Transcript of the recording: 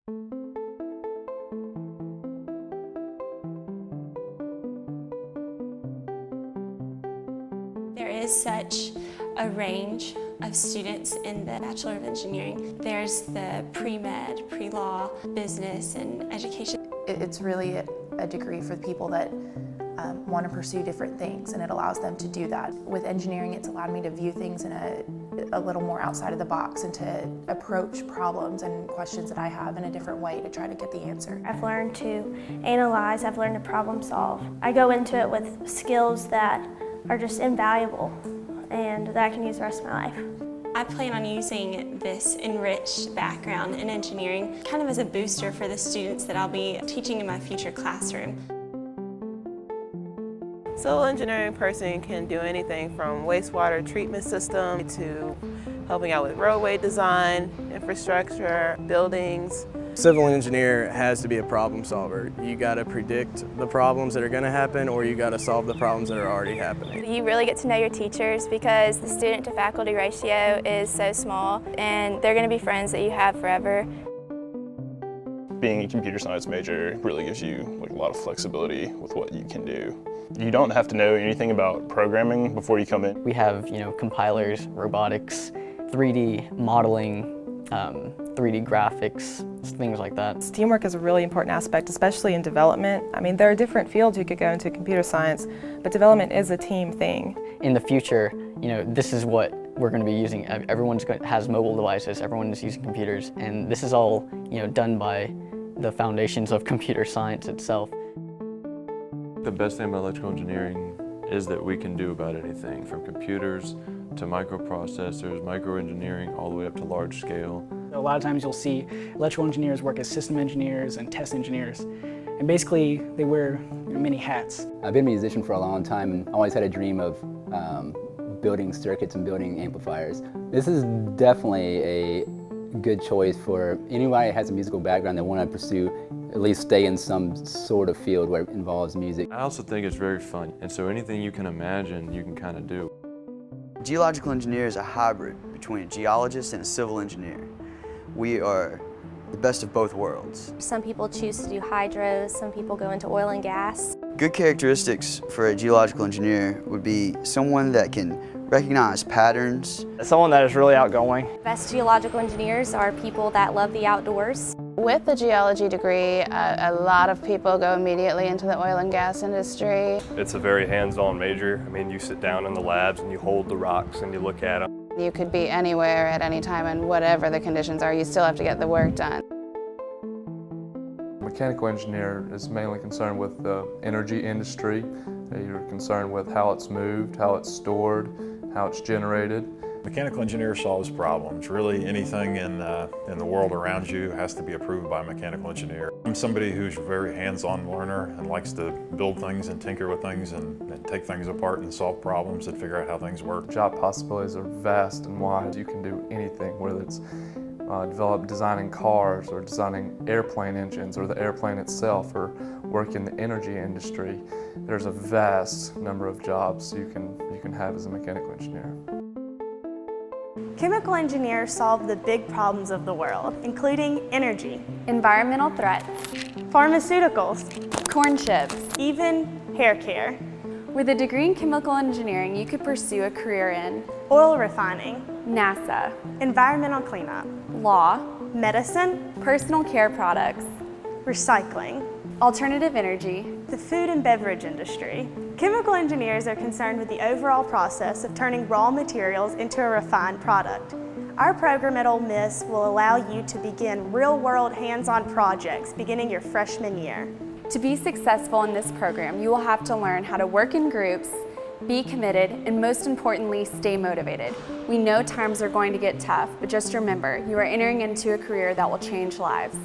There is such a range of students in the Bachelor of Engineering. There's the pre-med, pre-law, business, and education. It's really a degree for people that want to pursue different things, and it allows them to do that. With engineering, it's allowed me to view things in a little more outside of the box and to approach problems and questions that I have in a different way to try to get the answer. I've learned to analyze, I've learned to problem solve. I go into it with skills that are just invaluable and that I can use the rest of my life. I plan on using this enriched background in engineering kind of as a booster for the students that I'll be teaching in my future classroom. Civil engineering person can do anything from wastewater treatment system to helping out with roadway design, infrastructure, buildings. Civil engineer has to be a problem solver. You got to predict the problems that are going to happen, or you got to solve the problems that are already happening. You really get to know your teachers because the student to faculty ratio is so small, and they're going to be friends that you have forever. Being a computer science major really gives you a lot of flexibility with what you can do. You don't have to know anything about programming before you come in. We have, compilers, robotics, 3D modeling, 3D graphics, things like that. Teamwork is a really important aspect, especially in development. I mean, there are different fields you could go into computer science, but development is a team thing. In the future, this is what we're going to be using. Everyone has mobile devices, everyone is using computers, and this is all, done by the foundations of computer science itself. The best thing about electrical engineering is that we can do about anything, from computers to microprocessors, microengineering, all the way up to large scale. A lot of times you'll see electrical engineers work as system engineers and test engineers. And basically they wear many hats. I've been a musician for a long time and always had a dream of building circuits and building amplifiers. This is definitely a good choice for anybody that has a musical background that want to pursue, at least stay in some sort of field where it involves music. I also think it's very fun, and so anything you can imagine, you can kind of do. A geological engineer is a hybrid between a geologist and a civil engineer. We are the best of both worlds. Some people choose to do hydros, some people go into oil and gas. Good characteristics for a geological engineer would be someone that can recognize patterns. Someone that is really outgoing. Best geological engineers are people that love the outdoors. With the geology degree, a lot of people go immediately into the oil and gas industry. It's a very hands-on major. I mean, you sit down in the labs and you hold the rocks and you look at them. You could be anywhere at any time, and whatever the conditions are, you still have to get the work done. Mechanical engineer is mainly concerned with the energy industry. You're concerned with how it's moved, how it's stored, how it's generated. Mechanical engineer solves problems. Really anything in the world around you has to be approved by a mechanical engineer. I'm somebody who's a very hands-on learner and likes to build things and tinker with things and take things apart and solve problems and figure out how things work. Job possibilities are vast and wide. You can do anything, whether it's designing cars or designing airplane engines or the airplane itself or work in the energy industry. There's a vast number of jobs you can have as a mechanical engineer. Chemical engineers solve the big problems of the world, including energy, environmental threats, pharmaceuticals, corn chips, even hair care. With a degree in chemical engineering, you could pursue a career in oil refining, NASA, environmental cleanup, law, medicine, personal care products, recycling, alternative energy, the food and beverage industry. Chemical engineers are concerned with the overall process of turning raw materials into a refined product. Our program at Ole Miss will allow you to begin real-world hands-on projects beginning your freshman year. To be successful in this program, you will have to learn how to work in groups, be committed, and most importantly, stay motivated. We know times are going to get tough, but just remember, you are entering into a career that will change lives.